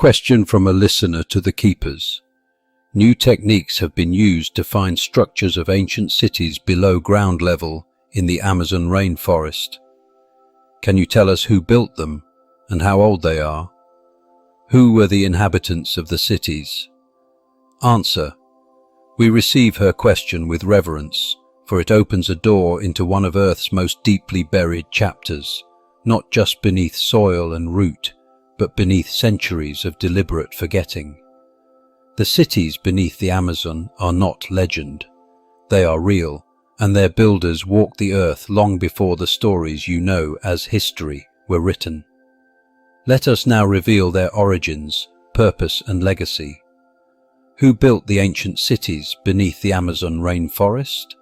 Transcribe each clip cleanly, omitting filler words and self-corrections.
Question from a listener to the keepers. New techniques have been used to find structures of ancient cities below ground level in the Amazon rainforest. Can you tell us who built them and how old they are? Who were the inhabitants of the cities? Answer. We receive her question with reverence, for it opens a door into one of Earth's most deeply buried chapters, not just beneath soil and root, but beneath centuries of deliberate forgetting. The cities beneath the Amazon are not legend. They are real, and their builders walked the earth long before the stories you know as history were written. Let us now reveal their origins, purpose and legacy. Who built the ancient cities beneath the Amazon rainforest?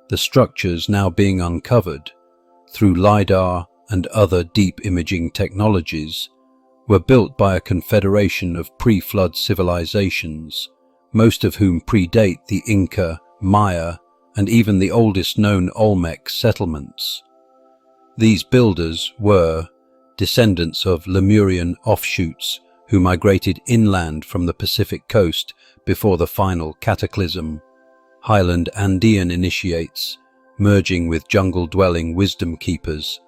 The structures now being uncovered through LIDAR and other deep imaging technologies were built by a confederation of pre-flood civilizations, most of whom predate the Inca, Maya, and even the oldest known Olmec settlements. These builders were descendants of Lemurian offshoots who migrated inland from the Pacific coast before the final cataclysm. Highland Andean initiates, merging with jungle-dwelling wisdom keepers,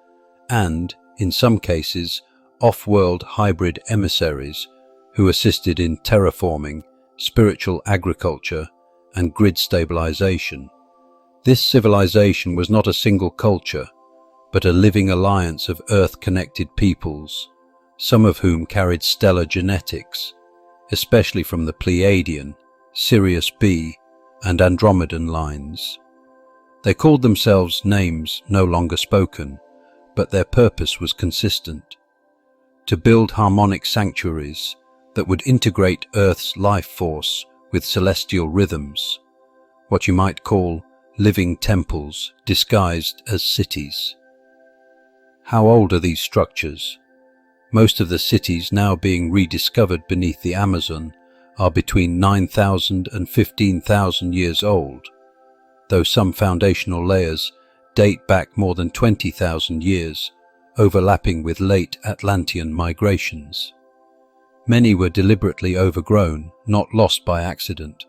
and, in some cases, off-world hybrid emissaries who assisted in terraforming, spiritual agriculture, and grid stabilization. This civilization was not a single culture, but a living alliance of Earth-connected peoples, some of whom carried stellar genetics, especially from the Pleiadian, Sirius B, and Andromedan lines. They called themselves names no longer spoken, but their purpose was consistent: to build harmonic sanctuaries that would integrate Earth's life force with celestial rhythms, what you might call living temples disguised as cities. How old are these structures? Most of the cities now being rediscovered beneath the Amazon are between 9,000 and 15,000 years old, though some foundational layers date back more than 20,000 years, overlapping with late Atlantean migrations. Many were deliberately overgrown, not lost by accident.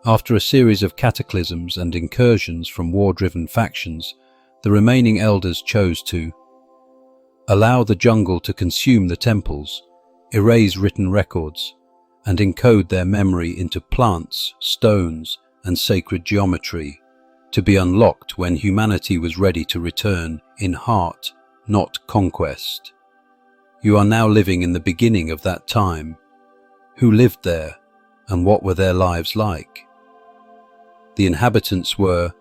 After a series of cataclysms and incursions from war-driven factions, the remaining elders chose to allow the jungle to consume the temples, erase written records, and encode their memory into plants, stones, and sacred geometry, to be unlocked when humanity was ready to return in heart, not conquest. You are now living in the beginning of that time. Who lived there, and what were their lives like? The inhabitants were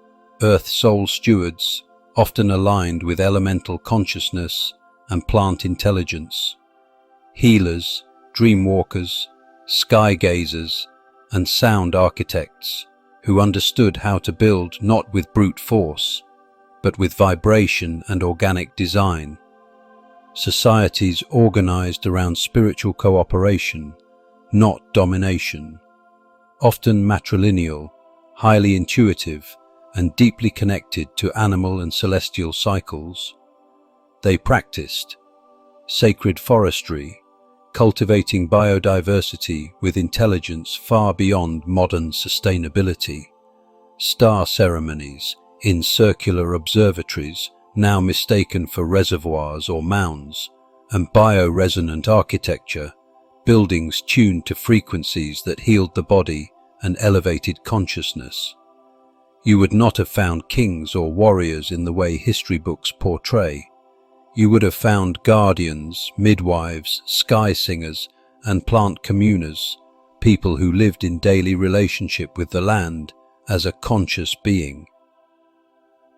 Earth Soul stewards, often aligned with elemental consciousness and plant intelligence, healers, dreamwalkers, sky gazers, and sound architects who understood how to build not with brute force, but with vibration and organic design. Societies organized around spiritual cooperation, not domination, often matrilineal, highly intuitive, and deeply connected to animal and celestial cycles. They practiced sacred forestry, cultivating biodiversity with intelligence far beyond modern sustainability, star ceremonies in circular observatories now mistaken for reservoirs or mounds, and bioresonant architecture, buildings tuned to frequencies that healed the body and elevated consciousness. You would not have found kings or warriors in the way history books portray. You would have found guardians, midwives, sky singers, and plant communers, people who lived in daily relationship with the land as a conscious being.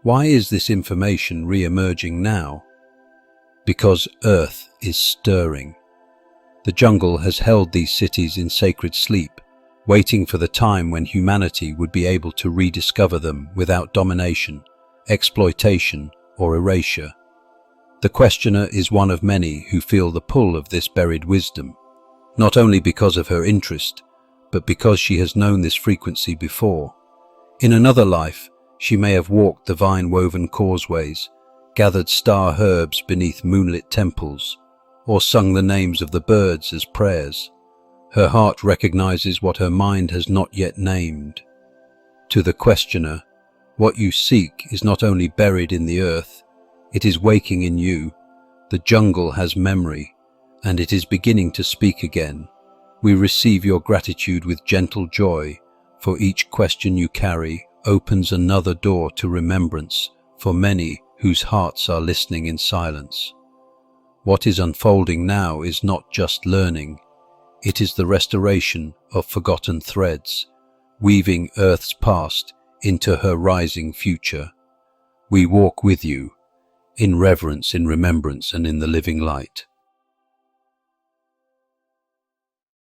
Why is this information re-emerging now? Because Earth is stirring. The jungle has held these cities in sacred sleep, waiting for the time when humanity would be able to rediscover them without domination, exploitation, or erasure. The questioner is one of many who feel the pull of this buried wisdom, not only because of her interest, but because she has known this frequency before. In another life, she may have walked the vine-woven causeways, gathered star herbs beneath moonlit temples, or sung the names of the birds as prayers. Her heart recognizes what her mind has not yet named. To the questioner, what you seek is not only buried in the earth, it is waking in you. The jungle has memory, and it is beginning to speak again. We receive your gratitude with gentle joy, for each question you carry opens another door to remembrance for many whose hearts are listening in silence. What is unfolding now is not just learning, it is the restoration of forgotten threads, weaving Earth's past into her rising future. We walk with you, in reverence, in remembrance, and in the living light.